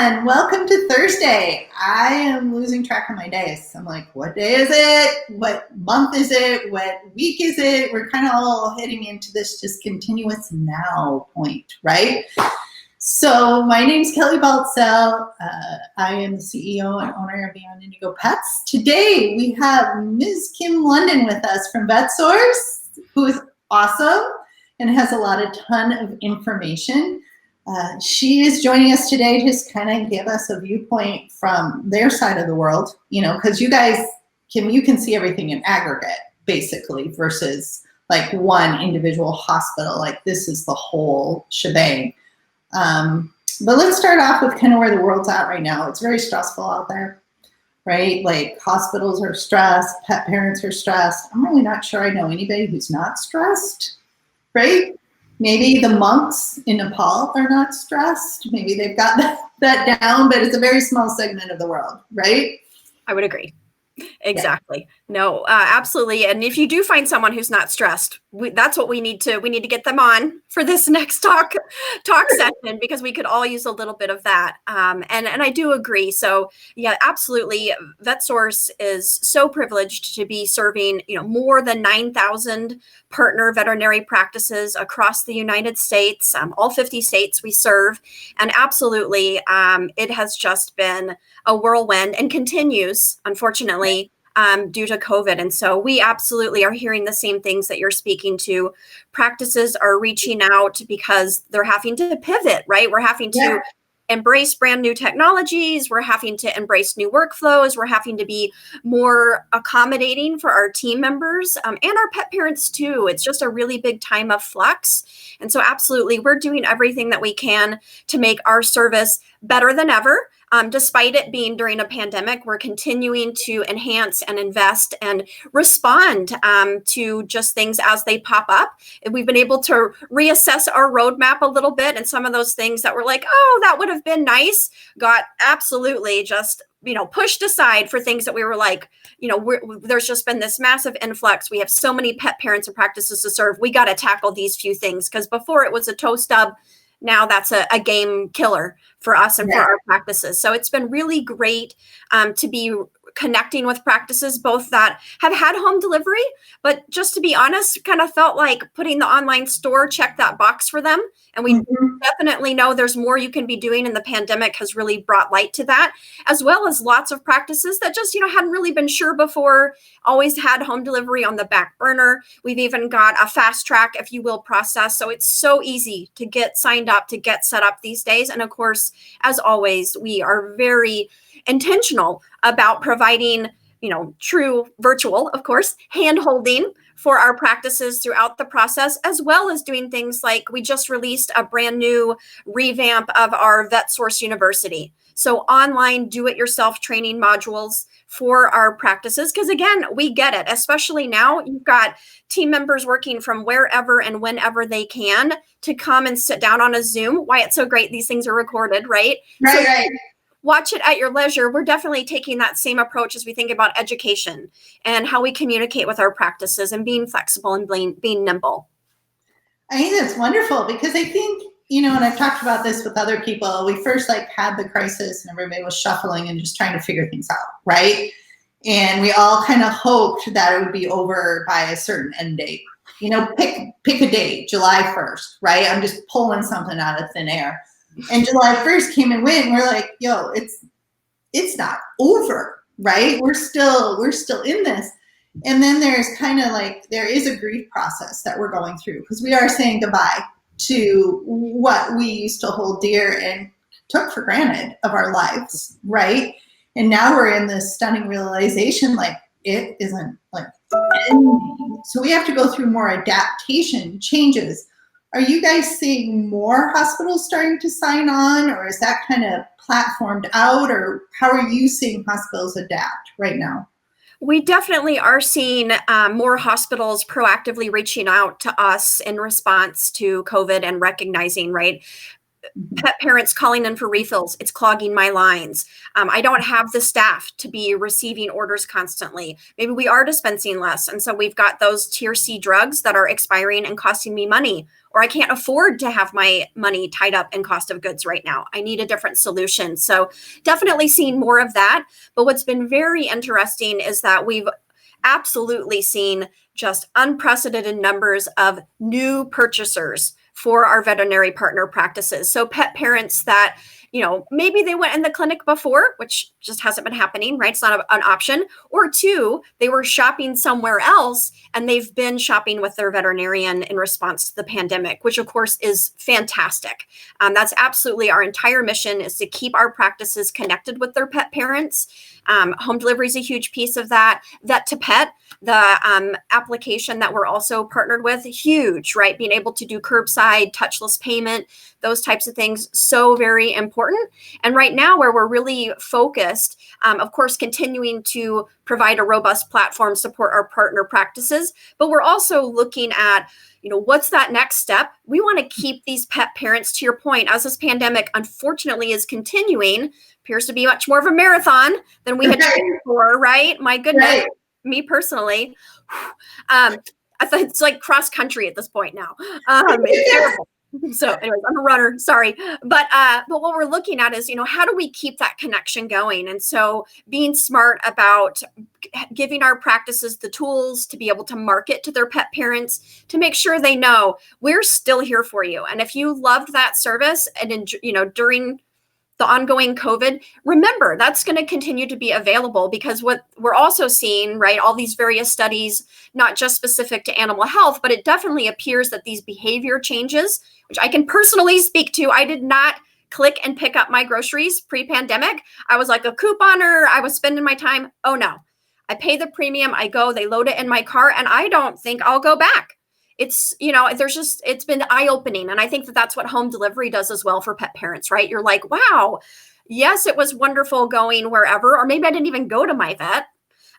everyone. Welcome to Thursday. I am losing track of my days. I'm like, what day is it? What month is it? What week is it? We're kind of all heading into this just continuous now point, right? So my name is Kelly Baltzell. I am the CEO and owner of Beyond Indigo Pets. Today we have Ms. Kim London with us from Vetsource, who is awesome and has a ton of information. She is joining us today to just kind of give us a viewpoint from their side of the world, because you guys you can see everything in aggregate, basically, versus like one individual hospital. Like this is the whole shebang. But let's start off with kind of where the world's at right now. It's very stressful out there, right? Like hospitals are stressed, pet parents are stressed. I'm really not sure I know anybody who's not stressed, right? Maybe the monks in Nepal are not stressed. Maybe they've got that down, but it's a very small segment of the world, right? I would agree. Exactly. Yeah. No, absolutely. And if you do find someone who's not stressed, that's what we need to get them on for this next talk session, because we could all use a little bit of that. And I do agree. So yeah, absolutely. Vetsource is so privileged to be serving, more than 9,000 partner veterinary practices across the United States, all 50 states we serve. And absolutely, it has just been a whirlwind and continues, unfortunately, due to COVID. And so we absolutely are hearing the same things that you're speaking to. Practices are reaching out because they're having to pivot, right? We're having to embrace brand new technologies. We're having to embrace new workflows. We're having to be more accommodating for our team members and our pet parents too. It's just a really big time of flux. And so absolutely, we're doing everything that we can to make our service better than ever. Despite it being during a pandemic, we're continuing to enhance and invest and respond to just things as they pop up. And we've been able to reassess our roadmap a little bit, and some of those things that were like, oh, that would have been nice, got absolutely just pushed aside for things that we were like, there's just been this massive influx. We have so many pet parents and practices to serve. We got to tackle these few things, because before it was a toe stub. Now that's a game killer for us and for our practices. So it's been really great to be connecting with practices, both that have had home delivery, but just to be honest, kind of felt like putting the online store, check that box for them. And we definitely know there's more you can be doing, and the pandemic has really brought light to that, as well as lots of practices that just, hadn't really been sure before, always had home delivery on the back burner. We've even got a fast track, if you will, process. So it's so easy to get signed up, to get set up these days. And of course, as always, we are very intentional about providing, true virtual, of course, hand-holding for our practices throughout the process, as well as doing things like we just released a brand new revamp of our Vetsource University. So online do-it-yourself training modules for our practices, because again, we get it, especially now you've got team members working from wherever and whenever they can to come and sit down on a Zoom. Why it's so great, these things are recorded, right? Right. Watch it at your leisure. We're definitely taking that same approach as we think about education and how we communicate with our practices and being flexible and being nimble. I think that's wonderful, because I think, and I've talked about this with other people, we first had the crisis and everybody was shuffling and just trying to figure things out, right? And we all kind of hoped that it would be over by a certain end date. Pick a date, July 1st, right? I'm just pulling something out of thin air. And July 1st came and went, and we're like, yo, it's not over, right? We're still in this. And then there's kind of there is a grief process that we're going through, because we are saying goodbye to what we used to hold dear and took for granted of our lives, right? And now we're in this stunning realization, it isn't ending. So we have to go through more adaptation changes. Are you guys seeing more hospitals starting to sign on, or is that kind of platformed out, or how are you seeing hospitals adapt right now? We definitely are seeing more hospitals proactively reaching out to us in response to COVID and recognizing, right? pet parents calling in for refills. It's clogging my lines. I don't have the staff to be receiving orders constantly. Maybe we are dispensing less. And so we've got those tier C drugs that are expiring and costing me money, or I can't afford to have my money tied up in cost of goods right now. I need a different solution. So definitely seeing more of that. But what's been very interesting is that we've absolutely seen just unprecedented numbers of new purchasers for our veterinary partner practices. So pet parents that, maybe they went in the clinic before, which just hasn't been happening, right? It's not an option. Or two, they were shopping somewhere else and they've been shopping with their veterinarian in response to the pandemic, which of course is fantastic. That's absolutely our entire mission, is to keep our practices connected with their pet parents. Home delivery is a huge piece of that. Vet to Pet, the application that we're also partnered with, huge, right? Being able to do curbside, touchless payment, those types of things, so very important. And right now, where we're really focused, of course, continuing to provide a robust platform, support our partner practices, but we're also looking at, what's that next step? We want to keep these pet parents, to your point, as this pandemic unfortunately is continuing, appears to be much more of a marathon than we had trained for, right? My goodness, right. Me personally, I thought it's like cross country at this point now. It's terrible. So anyways, I'm a runner, sorry. But what we're looking at is, how do we keep that connection going? And so being smart about giving our practices the tools to be able to market to their pet parents, to make sure they know we're still here for you. And if you loved that service and, during the ongoing COVID, remember that's going to continue to be available, because what we're also seeing, right, all these various studies, not just specific to animal health, but it definitely appears that these behavior changes, which I can personally speak to, I did not click and pick up my groceries pre-pandemic. I was like a couponer. I was spending my time. Oh no, I pay the premium. I go, they load it in my car, and I don't think I'll go back. It's, it's been eye-opening. And I think that that's what home delivery does as well for pet parents, right? You're like, wow, yes, it was wonderful going wherever, or maybe I didn't even go to my vet.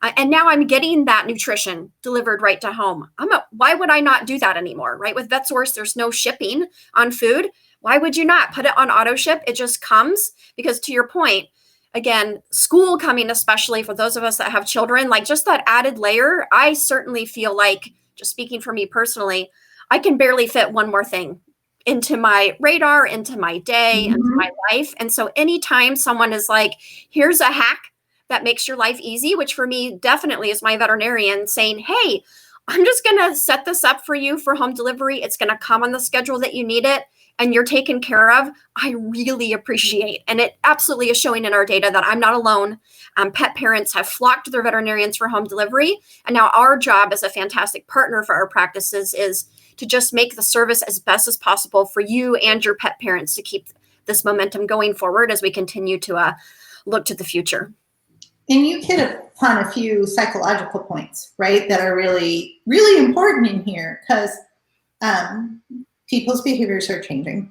And now I'm getting that nutrition delivered right to home. Why would I not do that anymore, right? With Vetsource, there's no shipping on food. Why would you not put it on auto ship? It just comes, because to your point, again, school coming, especially for those of us that have children, like just that added layer, I certainly feel like, just speaking for me personally, I can barely fit one more thing into my radar, into my day, into my life. And so anytime someone is like, here's a hack that makes your life easy, which for me definitely is my veterinarian saying, hey, I'm just going to set this up for you for home delivery. It's going to come on the schedule that you need it, and you're taken care of. I really appreciate. And it absolutely is showing in our data that I'm not alone. Pet parents have flocked to their veterinarians for home delivery. And now our job as a fantastic partner for our practices is to just make the service as best as possible for you and your pet parents to keep this momentum going forward as we continue to look to the future. And you hit upon a few psychological points, right, that are really, really important in here, because people's behaviors are changing.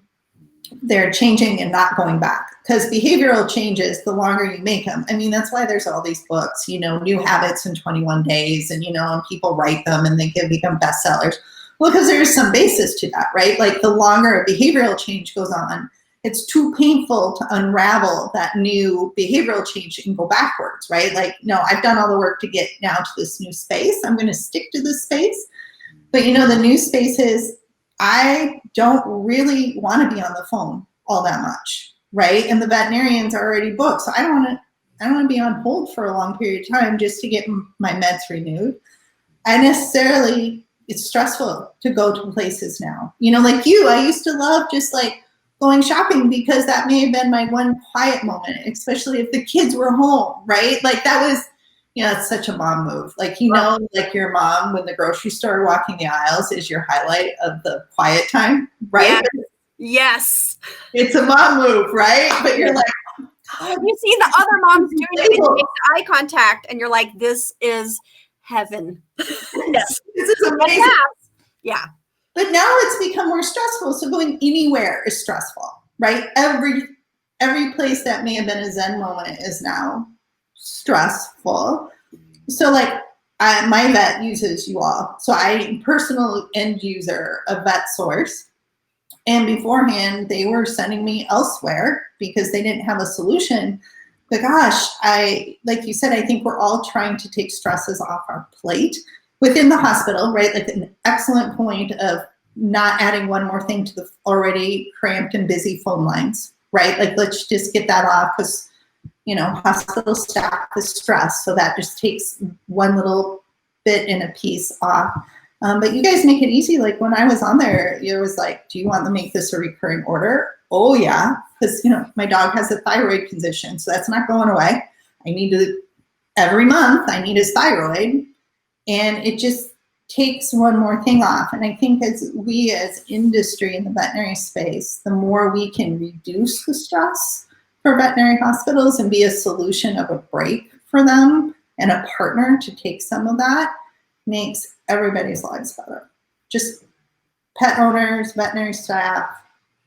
They're changing and not going back, because behavioral changes, the longer you make them. I mean, that's why there's all these books, New Habits in 21 Days, and, and people write them and they can become bestsellers. Well, because there's some basis to that, right? Like the longer a behavioral change goes on, it's too painful to unravel that new behavioral change and go backwards, right? Like, no, I've done all the work to get now to this new space. I'm going to stick to this space. But, the new space is, I don't really want to be on the phone all that much, right? And the veterinarians are already booked. So I don't want to be on hold for a long period of time just to get my meds renewed. It's stressful to go to places now. Like you, I used to love just like going shopping, because that may have been my one quiet moment, especially if the kids were home, right? Like that was, it's such a mom move. Like, like your mom, when the grocery store walking the aisles is your highlight of the quiet time, right? Yes. It's a mom move, right? But you're like, oh, you see the other moms doing it, and you make eye contact, and you're like, this is heaven. Yes. This is amazing. Yeah. But now it's become more stressful. So going anywhere is stressful, right? Every place that may have been a Zen moment is now stressful. So like my vet uses you all. So I'm personal end user of Vetsource. And beforehand, they were sending me elsewhere because they didn't have a solution. But gosh, like you said, I think we're all trying to take stresses off our plate within the hospital, right? Like an excellent point of not adding one more thing to the already cramped and busy phone lines, right? Like, let's just get that off because, hospital staff is stressed. So that just takes one little bit and a piece off. But you guys make it easy. Like when I was on there, it was like, do you want to make this a recurring order? Oh yeah. Because, my dog has a thyroid condition, so that's not going away. Every month I need his thyroid, and it just takes one more thing off. And I think as industry in the veterinary space, the more we can reduce the stress for veterinary hospitals and be a solution of a break for them and a partner to take some of that, makes everybody's lives better. Just pet owners, veterinary staff,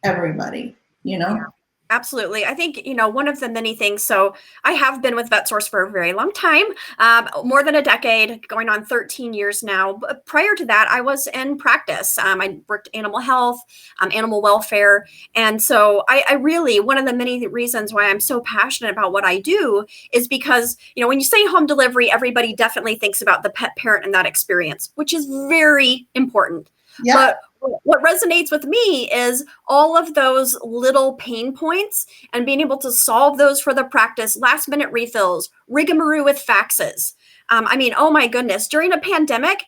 everybody, Yeah. Absolutely. I think, one of the many things, so I have been with Vetsource for a very long time, more than a decade, going on 13 years now. But prior to that, I was in practice. I worked animal health, animal welfare. And so I really, one of the many reasons why I'm so passionate about what I do is because, when you say home delivery, everybody definitely thinks about the pet parent and that experience, which is very important. Yep. But what resonates with me is all of those little pain points and being able to solve those for the practice, last minute refills, rigmarole with faxes. Oh my goodness, during a pandemic,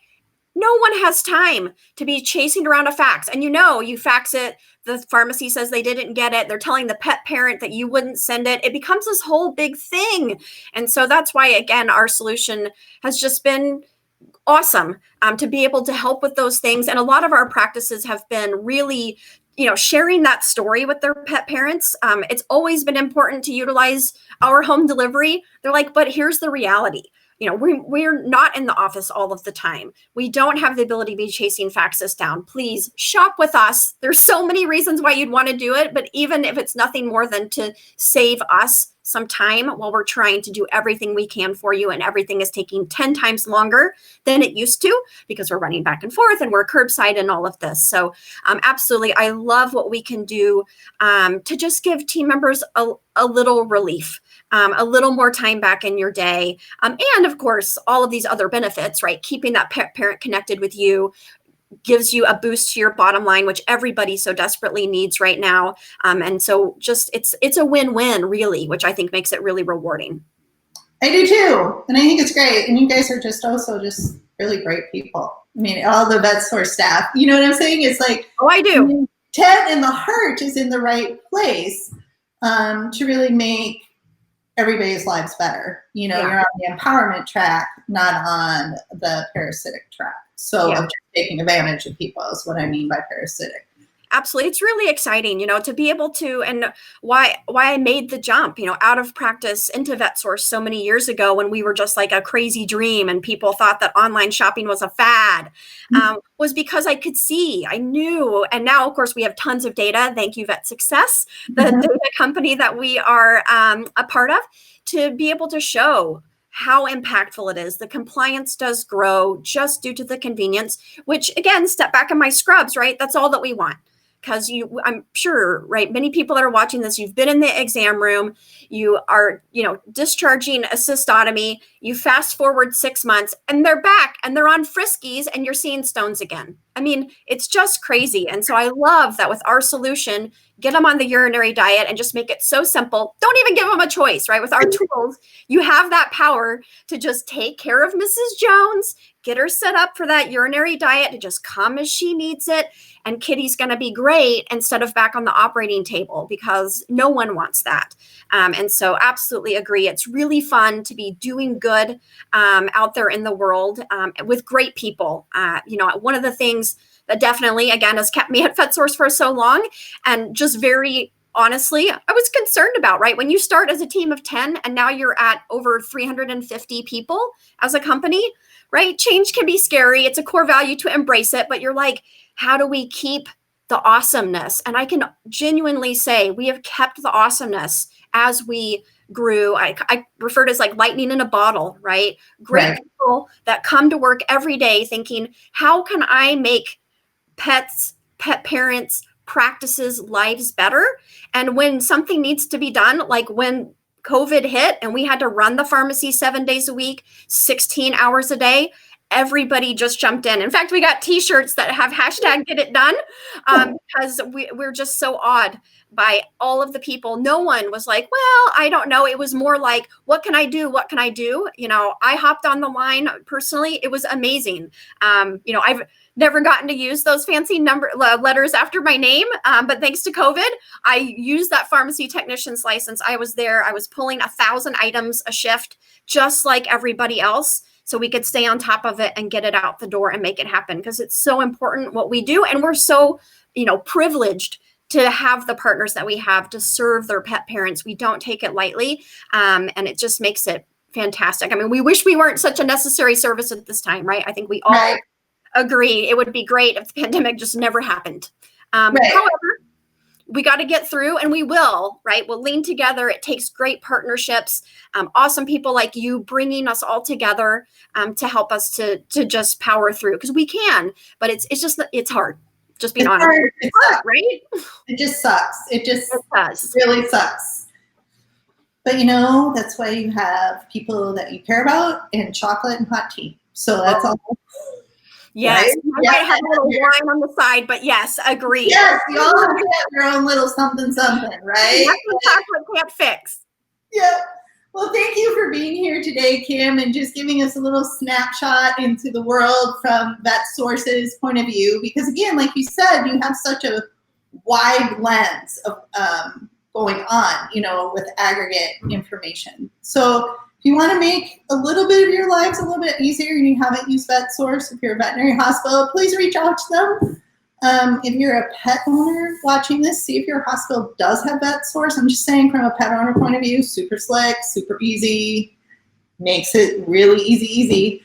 no one has time to be chasing around a fax. And you fax it, the pharmacy says they didn't get it. They're telling the pet parent that you wouldn't send it. It becomes this whole big thing. And so that's why, again, our solution has just been awesome to be able to help with those things. And a lot of our practices have been really, sharing that story with their pet parents. It's always been important to utilize our home delivery. They're like, but here's the reality. We're not in the office all of the time. We don't have the ability to be chasing faxes down. Please shop with us. There's so many reasons why you'd want to do it, but even if it's nothing more than to save us some time while we're trying to do everything we can for you, and everything is taking 10 times longer than it used to because we're running back and forth and we're curbside and all of this. So absolutely, I love what we can do to just give team members a little relief. A little more time back in your day. And of course, all of these other benefits, right? Keeping that parent connected with you gives you a boost to your bottom line, which everybody so desperately needs right now. And so just it's a win-win really, which I think makes it really rewarding. I do too. And I think it's great. And you guys are just really great people. All the Vetsource staff, you know what I'm saying? It's like, oh, I do. Ted and the heart is in the right place to really make everybody's lives better. You're on the empowerment track, not on the parasitic track. So just taking advantage of people is what I mean by parasitic. Absolutely. It's really exciting, to be able to, and why I made the jump, out of practice into Vetsource so many years ago when we were just like a crazy dream and people thought that online shopping was a fad, was because I could see, I knew. And now, of course, we have tons of data. Thank you, Vet Success, the data company that we are a part of, to be able to show how impactful it is. The compliance does grow just due to the convenience, which again, step back in my scrubs, right? That's all that we want. Because I'm sure, right, many people that are watching this, you've been in the exam room, you are, discharging a cystotomy, you fast forward 6 months and they're back and they're on Friskies and you're seeing stones again. It's just crazy. And so I love that with our solution, get them on the urinary diet and just make it so simple. Don't even give them a choice, right? With our tools, you have that power to just take care of Mrs. Jones, get her set up for that urinary diet to just come as she needs it. And Kitty's going to be great instead of back on the operating table, because no one wants that. And so absolutely agree. It's really fun to be doing good out there in the world with great people. One of the things that definitely, again, has kept me at Vetsource for so long, and just very honestly, I was concerned about, right? When you start as a team of 10 and now you're at over 350 people as a company, right? Change can be scary. It's a core value to embrace it, but you're like, how do we keep the awesomeness? And I can genuinely say we have kept the awesomeness as we grew. I refer to it as like lightning in a bottle, right? Great people that come to work every day thinking, how can I make pet parents practices lives better. And when something needs to be done, like when COVID hit and we had to run the pharmacy 7 days a week, 16 hours a day, everybody just jumped in. In fact, we got t-shirts that have hashtag get it done, because we're just so awed by all of the people. No one was like, well, I don't know. It was more like, what can I do? What can I do? You know, I hopped on the line personally. It was amazing. You know, I've never gotten to use those fancy letters after my name. But thanks to COVID, I used that pharmacy technician's license. I was there. I was pulling 1,000 items a shift, just like everybody else, so we could stay on top of it and get it out the door and make it happen, because it's so important what we do. And we're so, you know, privileged to have the partners that we have to serve their pet parents. We don't take it lightly. And it just makes it fantastic. I mean, we wish we weren't such a necessary service at this time, right? I think we all agree it would be great if the pandemic just never happened. However, we got to get through, and we will, right? We'll lean together. It takes great partnerships, awesome people like you bringing us all together to help us to just power through, because we can, but it's hard. Just being honest. It's hard, right? It just sucks. It does. Really sucks. But you know, that's why you have people that you care about and chocolate and hot tea. So that's all. Yes, right? I might have a little wine on the side, but yes, agree. Yes, you all have your own little something, right? That's what chocolate can't fix. Yeah. Well, thank you for being here today, Kim, and just giving us a little snapshot into the world from Vetsource's point of view. Because again, like you said, you have such a wide lens of going on, you know, with aggregate information. So if you want to make a little bit of your lives a little bit easier and you haven't used Vetsource, if you're a veterinary hospital, please reach out to them. If you're a pet owner watching this, see if your hospital does have Vetsource. I'm just saying, from a pet owner point of view, super slick, super easy, makes it really easy.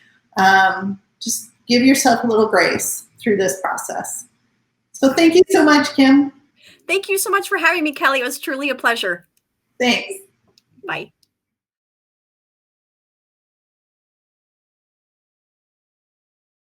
Just give yourself a little grace through this process. So thank you so much, Kim. Thank you so much for having me, Kelly. It was truly a pleasure. Thanks. Bye.